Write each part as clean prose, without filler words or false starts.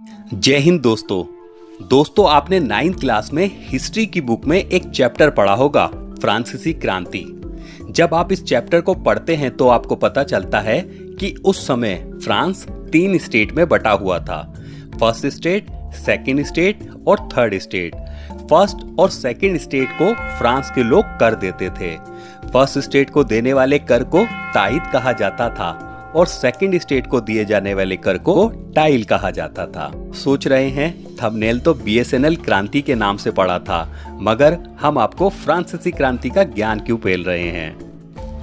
जय हिंद दोस्तों आपने 9th क्लास में हिस्ट्री की बुक में एक चैप्टर पढ़ा होगा, फ्रांसीसी क्रांति। जब आप इस चैप्टर को पढ़ते हैं तो आपको पता चलता है कि उस समय फ्रांस 3 स्टेट में बटा हुआ था। फर्स्ट स्टेट, सेकंड स्टेट और थर्ड स्टेट। फर्स्ट और सेकंड स्टेट को फ्रांस के लोग कर देते थे। फर्स्ट स्टेट को देने वाले कर को ताइद कहा जाता था और सेकंड स्टेट को दिए जाने वाले कर को टाइल कहा जाता था। सोच रहे हैं थंबनेल तो बीएसएनएल क्रांति के नाम से पड़ा था, मगर हम आपको फ्रांसीसी क्रांति का ज्ञान क्यों पेल रहे हैं?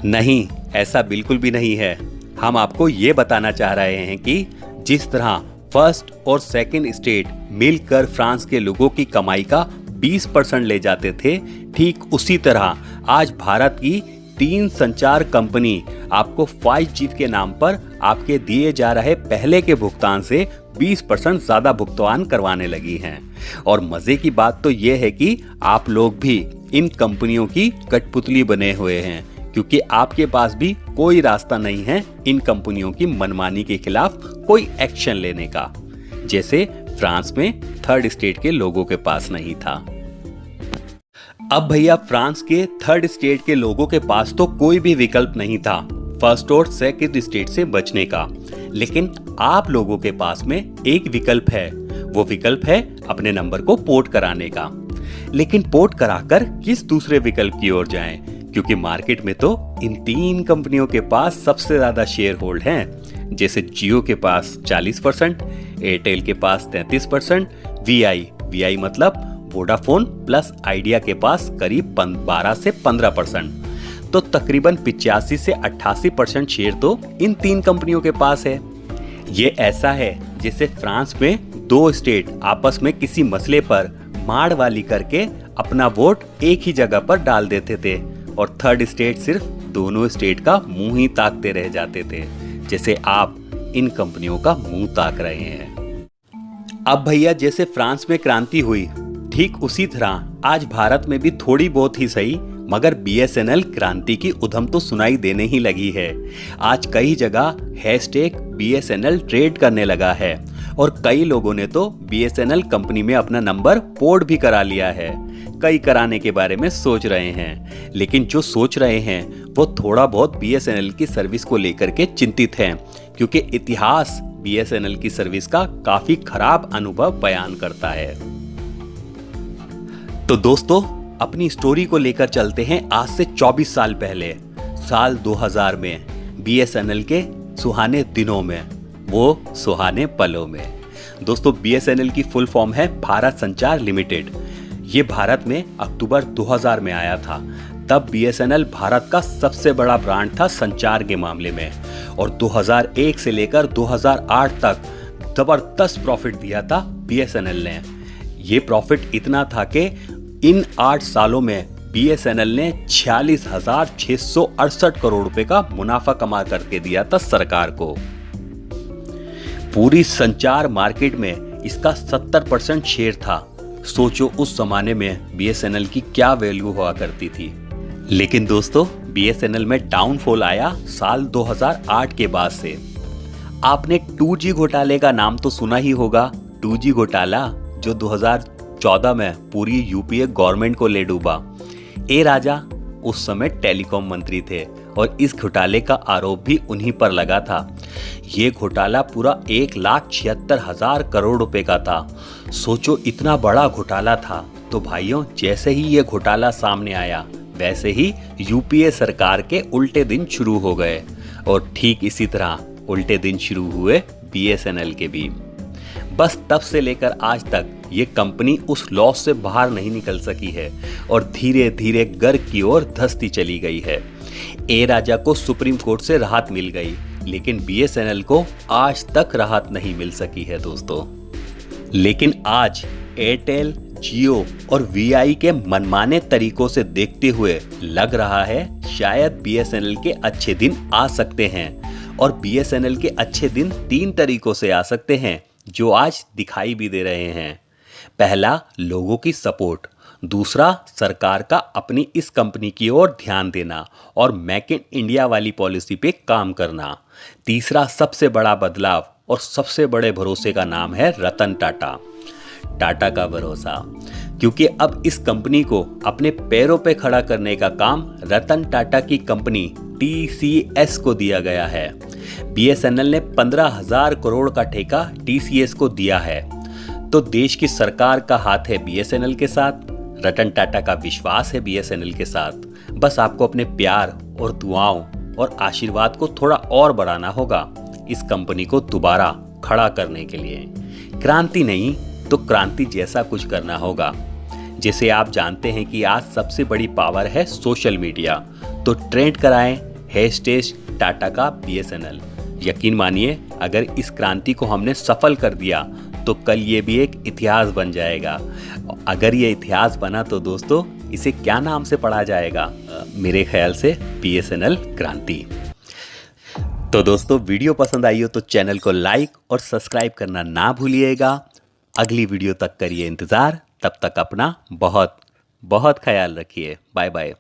नहीं, ऐसा बिल्कुल भी नहीं है। हम आपको ये बताना चाह रहे हैं कि जिस तरह फर्स्ट और सेकंड स्टेट मिलकर फ्रांस के लोगों की कमाई का 20% ले जाते थे, ठीक उसी तरह आज भारत की 3 संचार कंपनी आपको 5G के नाम पर आपके दिए जा रहे पहले के भुगतान से 20% ज्यादा भुगतान करवाने लगी हैं। और मजे की बात तो ये है कि आप लोग भी इन कंपनियों की कठपुतली बने हुए हैं, क्योंकि आपके पास भी कोई रास्ता नहीं है इन कंपनियों की मनमानी के खिलाफ कोई एक्शन लेने का, जैसे फ्रांस में थर्ड स्टेट के लोगों के पास नहीं था। अब भैया फ्रांस के थर्ड स्टेट के लोगों के पास तो कोई भी विकल्प नहीं था फर्स्ट और सेकंड स्टेट से बचने का, लेकिन आप लोगों के पास में एक विकल्प है। वो विकल्प है अपने नंबर को पोर्ट कराने का। लेकिन पोर्ट कराकर किस दूसरे विकल्प की ओर जाएं? क्योंकि मार्केट में तो इन 3 कंपनियों के पास सबसे ज्यादा शेयर होल्ड हैं, जैसे जियो के पास 40%, एयरटेल के पास 33%, वीआई मतलब वोडाफोन प्लस आइडिया के पास करीब 12 से 15%। तो तकरीबन 85 से 88% शेयर तो इन 3 कंपनियों के पास है। ये ऐसा है जैसे फ्रांस में 2 स्टेट आपस में किसी मसले पर माड़वाली करके अपना वोट एक ही जगह पर डाल देते थे और थर्ड स्टेट सिर्फ दोनों स्टेट का मुंह ही ताकते रह जाते थे, जैसे आप इन कंपनियों का मुंह ताक रहे हैं। अब भैया जैसे फ्रांस में क्रांति हुई, ठीक उसी तरह आज भारत में भी थोड़ी बहुत ही सही, मगर बीएसएनएल क्रांति की उधम तो सुनाई देने ही लगी है। आज कई जगह हैशटैग बीएसएनएल ट्रेड करने लगा है और कई लोगों ने तो बीएसएनएल कंपनी में अपना नंबर पोर्ट भी करा लिया है। कई कराने के बारे में सोच रहे हैं, लेकिन जो सोच रहे हैं वो थोड़ा बहुत बीएसएनएल की सर्विस को लेकर के चिंतित हैं, क्योंकि इतिहास बीएसएनएल की सर्विस का काफी खराब अनुभव बयान करता है। तो दोस्तों अपनी स्टोरी को लेकर चलते हैं आज से 24 साल पहले, साल 2000 में, बीएसएनएल के सुहाने दिनों में, वो सुहाने पलों में। दोस्तों बीएसएनएल की फुल फॉर्म है भारत संचार लिमिटेड। ये भारत में अक्टूबर 2000 में आया था। तब बीएसएनएल भारत का सबसे बड़ा ब्रांड था संचार के मामले में, और 2001 से लेकर 2008 तक जबरदस्त प्रॉफिट दिया था बीएसएनएल ने। ये प्रॉफिट इतना था कि इन 8 सालों में बीएसएनएल ने 46,668 करोड़ रुपए का मुनाफा कमा करके दिया था सरकार को। पूरी संचार मार्केट में इसका 70% शेयर था। सोचो उस जमाने में बीएसएनएल की क्या वैल्यू हुआ करती थी। लेकिन दोस्तों बीएसएनएल में डाउनफॉल आया साल 2008 के बाद से। आपने 2G घोटाले का नाम तो सुना ही होगा। 2G घोटाला जो 2014 में पूरी यूपीए गवर्नमेंट को ले डूबा। ए राजा उस समय टेलीकॉम मंत्री थे और इस घोटाले का आरोप भी उन्हीं पर लगा था। ये घोटाला पूरा 1,76,000 करोड़ रुपए का था। सोचो इतना बड़ा घोटाला था। तो भाइयों जैसे ही ये घोटाला सामने आया, वैसे ही यूपीए सरकार के उल्टे दिन शुरू हो गए, और ठीक इसी तरह उल्टे दिन शुरू हुए बीएसएनएल के भी। बस तब से लेकर आज तक ये कंपनी उस लॉस से बाहर नहीं निकल सकी है और धीरे धीरे गर्क की ओर धंसती चली गई है। ए राजा को सुप्रीम कोर्ट से राहत मिल गई, लेकिन बीएसएनएल को आज तक राहत नहीं मिल सकी है दोस्तों। लेकिन आज एयरटेल, जियो और वीआई के मनमाने तरीकों से देखते हुए लग रहा है शायद बीएसएनएल के अच्छे दिन आ सकते हैं। और बीएसएनएल के अच्छे दिन 3 तरीकों से आ सकते हैं, जो आज दिखाई भी दे रहे हैं। पहला, लोगों की सपोर्ट। दूसरा, सरकार का अपनी इस कंपनी की ओर ध्यान देना और मेक इन इंडिया वाली पॉलिसी पे काम करना। तीसरा सबसे बड़ा बदलाव, और सबसे बड़े भरोसे का नाम है रतन टाटा। टाटा का भरोसा, क्योंकि अब इस कंपनी को अपने पैरों पे खड़ा करने का काम रतन टाटा की कंपनी TCS को दिया गया है। BSNL ने 15,000 करोड़ का ठेका TCS को दिया है। तो देश की सरकार का हाथ है BSNL के साथ, रतन टाटा का विश्वास है BSNL के साथ। बस आपको अपने प्यार और दुआओं और आशीर्वाद को थोड़ा और बढ़ाना होगा इस कंपनी को दोबारा खड़ा करने के लिए। क्रांति नहीं तो क्रांति जैसा कुछ करना होगा। जैसे आप जानते हैं कि आज सबसे बड़ी पावर है सोशल मीडिया, तो ट्रेंड कराएं हैशटैग टाटा का BSNL। यकीन मानिए, अगर इस क्रांति को हमने सफल कर दिया तो कल ये भी एक इतिहास बन जाएगा। अगर ये इतिहास बना तो दोस्तों इसे क्या नाम से पढ़ा जाएगा? मेरे ख्याल से BSNL क्रांति। तो दोस्तों, वीडियो पसंद आई हो तो चैनल को लाइक और सब्सक्राइब करना ना भूलिएगा। अगली वीडियो तक करिए इंतज़ार। तब तक अपना बहुत बहुत ख्याल रखिए। Bye bye.